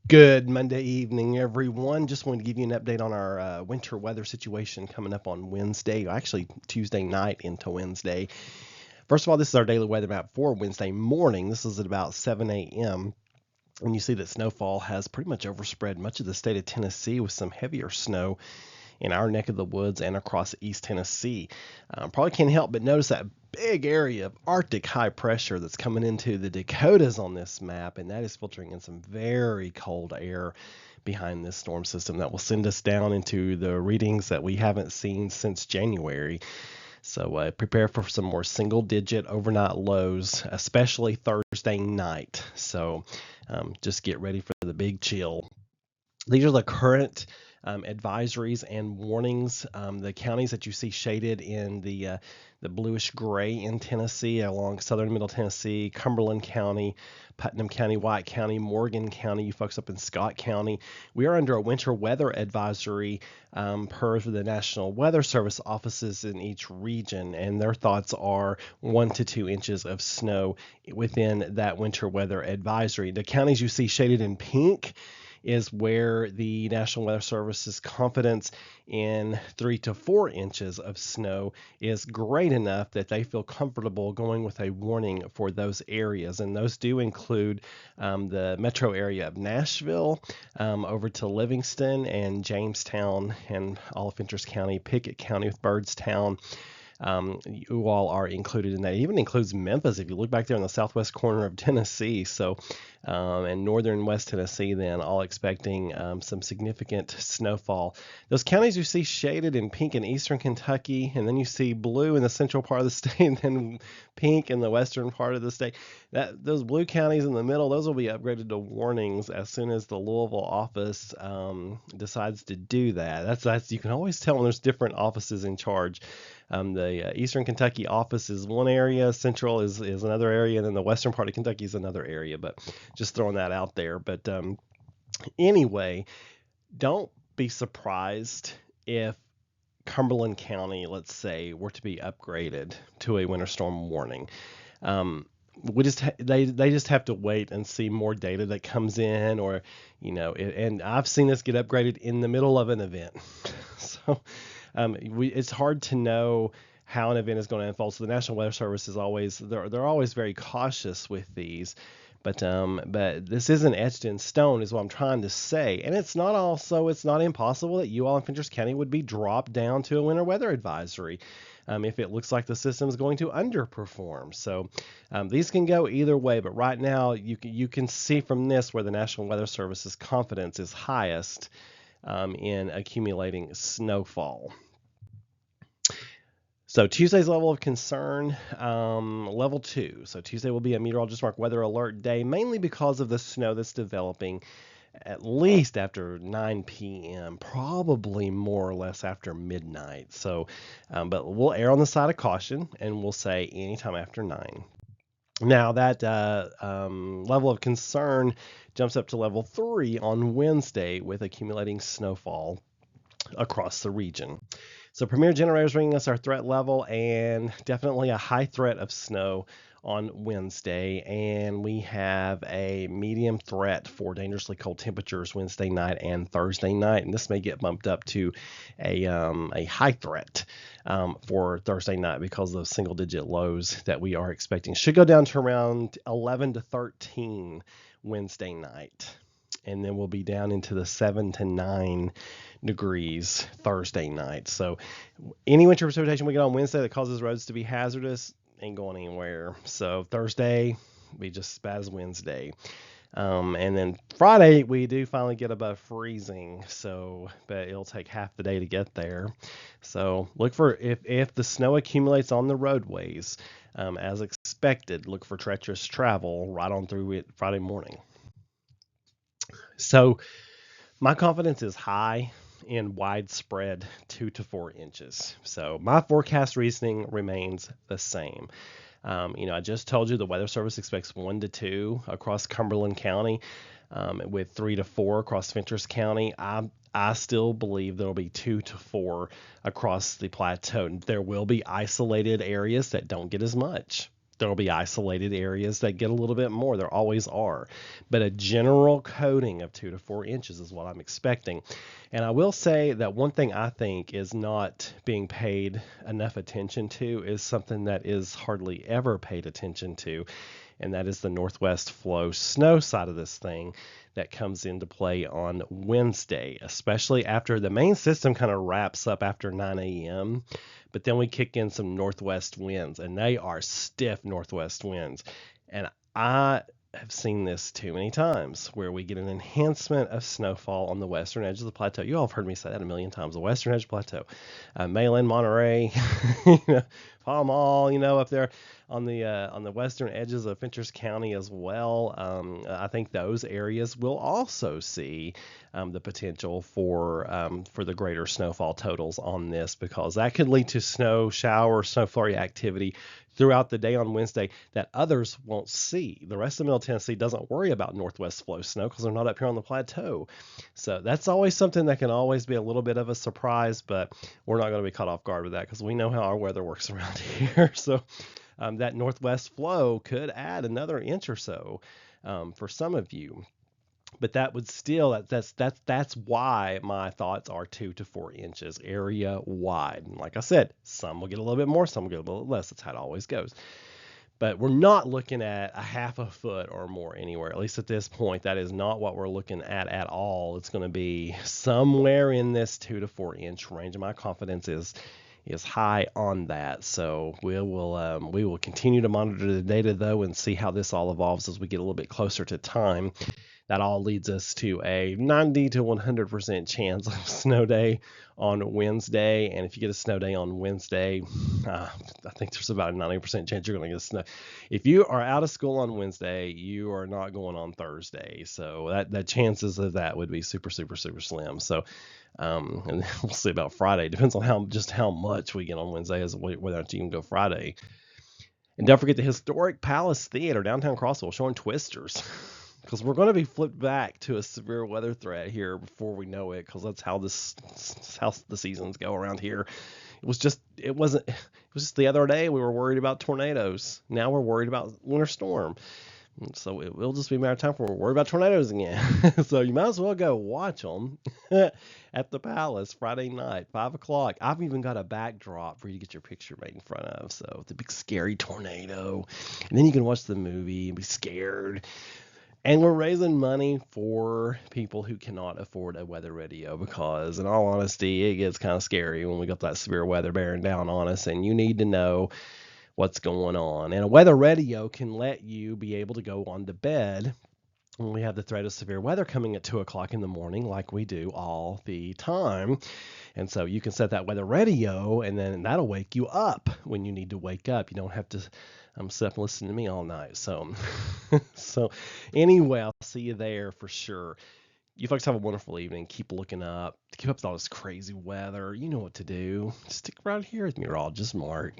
Good Monday evening, everyone. Just wanted to give you an update on our winter weather situation coming up on Wednesday, actually Tuesday night into Wednesday. First of all, this is our daily weather map for Wednesday morning. This is at about 7 a.m. And you see that snowfall has pretty much overspread much of the state of Tennessee with some heavier snow in our neck of the woods and across East Tennessee. Probably can't help but notice that big area of Arctic high pressure that's coming into the Dakotas on this map, and that is filtering in some very cold air behind this storm system that will send us down into the readings that we haven't seen since January. So prepare for some more single digit overnight lows, especially Thursday night. So just get ready for the big chill. These are the current advisories and warnings. The counties that you see shaded in the bluish gray in Tennessee, along southern middle Tennessee, Cumberland County, Putnam County, White County, Morgan County, you folks up in Scott County. We are under a winter weather advisory per the National Weather Service offices in each region, and their thoughts are 1 to 2 inches of snow within that winter weather advisory. The counties you see shaded in pink is where the National Weather Service's confidence in 3 to 4 inches of snow is great enough that they feel comfortable going with a warning for those areas. And those do include the metro area of Nashville, over to Livingston and Jamestown and all of Fentress County, Pickett County with Byrdstown. You all are included in that. It even includes Memphis if you look back there in the southwest corner of Tennessee. So, and northern West Tennessee, then all expecting some significant snowfall. Those counties you see shaded in pink in eastern Kentucky, and then you see blue in the central part of the state, and then pink in the western part of the state. Those blue counties in the middle, those will be upgraded to warnings as soon as the Louisville office decides to do that. That's you can always tell when there's different offices in charge. The Eastern Kentucky office is one area, Central is another area, and then the western part of Kentucky is another area. But just throwing that out there. But anyway, don't be surprised if Cumberland County, let's say, were to be upgraded to a winter storm warning. They just have to wait and see more data that comes in, or and I've seen this get upgraded in the middle of an event. So it's hard to know how an event is going to unfold. So the National Weather Service is they're always very cautious with these. But this isn't etched in stone, is what I'm trying to say. And it's not impossible that you all in Fentress County would be dropped down to a winter weather advisory if it looks like the system is going to underperform. So these can go either way. But right now, you can see from this where the National Weather Service's confidence is highest in accumulating snowfall. So Tuesday's level of concern, level 2. So Tuesday will be a meteorologist mark weather alert day, mainly because of the snow that's developing at least after 9 p.m., probably more or less after midnight. So, but we'll err on the side of caution, and we'll say anytime after 9. Now that level of concern jumps up to level 3 on Wednesday with accumulating snowfall across the region. So premier generators bringing us our threat level, and definitely a high threat of snow on Wednesday. And we have a medium threat for dangerously cold temperatures Wednesday night and Thursday night. And this may get bumped up to a high threat for Thursday night because of those single digit lows that we are expecting. Should go down to around 11 to 13 Wednesday night. And then we'll be down into the 7 to 9 degrees Thursday night. So any winter precipitation we get on Wednesday that causes roads to be hazardous ain't going anywhere. So Thursday, we just spaz Wednesday. And then Friday, we do finally get above freezing. But it'll take half the day to get there. So look for, if the snow accumulates on the roadways, as expected, look for treacherous travel right on through it Friday morning. So my confidence is high in widespread 2 to 4 inches. So my forecast reasoning remains the same. I just told you the Weather Service expects 1 to 2 across Cumberland County, with 3 to 4 across Fentress County. I still believe there will be 2 to 4 across the Plateau. There will be isolated areas that don't get as much. There'll be isolated areas that get a little bit more. There always are. But a general coating of 2 to 4 inches is what I'm expecting. And I will say that one thing I think is not being paid enough attention to is something that is hardly ever paid attention to, and that is the northwest flow snow side of this thing that comes into play on Wednesday, especially after the main system kind of wraps up after 9 a.m. But then we kick in some northwest winds, and they are stiff northwest winds. And I have seen this too many times where we get an enhancement of snowfall on the western edge of the plateau. You all have heard me say that a million times. The western edge of the plateau, Mayland, Monterey, Palm Mall, up there on the western edges of Fenchurch County as well. I think those areas will also see the potential for the greater snowfall totals on this, because that could lead to snow shower, snow flurry activity throughout the day on Wednesday that others won't see. The rest of Middle Tennessee doesn't worry about northwest flow snow because they're not up here on the plateau. So that's always something that can always be a little bit of a surprise, but we're not going to be caught off guard with that because we know how our weather works around here. So that northwest flow could add another inch or so for some of you. But that would still, that's why my thoughts are 2 to 4 inches area wide. And like I said, some will get a little bit more, some will get a little less. That's how it always goes. But we're not looking at a half a foot or more anywhere, at least at this point. That is not what we're looking at all. It's going to be somewhere in this 2 to 4 inch range. And my confidence is high on that. So we will continue to monitor the data though and see how this all evolves as we get a little bit closer to time. That all leads us to a 90 to 100% chance of snow day on Wednesday. And if you get a snow day on Wednesday, I think there's about a 90% chance you're going to get snow. If you are out of school on Wednesday, you are not going on Thursday. So that chances of that would be super, super, super slim. So, and we'll see about Friday. Depends on how much we get on Wednesday as whether or not you can go Friday. And don't forget the historic Palace Theater, downtown Crossville, showing Twisters. Because we're going to be flipped back to a severe weather threat here before we know it, because that's how the seasons go around here. It was just the other day we were worried about tornadoes. Now we're worried about winter storm. So it will just be a matter of time before we're worried about tornadoes again. So you might as well go watch them at the Palace Friday night, 5 o'clock. I've even got a backdrop for you to get your picture made in front of. So the big scary tornado. And then you can watch the movie and be scared. And we're raising money for people who cannot afford a weather radio, because in all honesty, it gets kind of scary when we got that severe weather bearing down on us, and you need to know what's going on. And a weather radio can let you be able to go on to bed when we have the threat of severe weather coming at 2 o'clock in the morning, like we do all the time. And so you can set that weather radio, and then that'll wake you up when you need to wake up. You don't have to sit up and listen to me all night. So, so anyway, I'll see you there for sure. You folks have a wonderful evening. Keep looking up. Keep up with all this crazy weather. You know what to do. Stick around here with Meteorologist Mark.